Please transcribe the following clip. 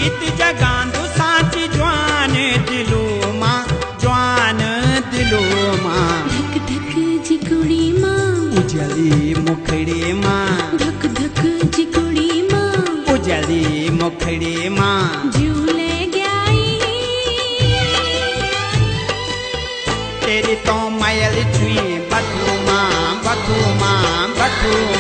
गीत जगांदू सांची जवान दिलो मां, जवान दिलो मां। धक धक जी कुड़ी मां, उजली मुखड़ी मां, धक धक जी कुड़ी मां, उजली मुखड़ी मां। झूले गयाई तेरी तो मैल छुई बथू मां, बथू मां, बथू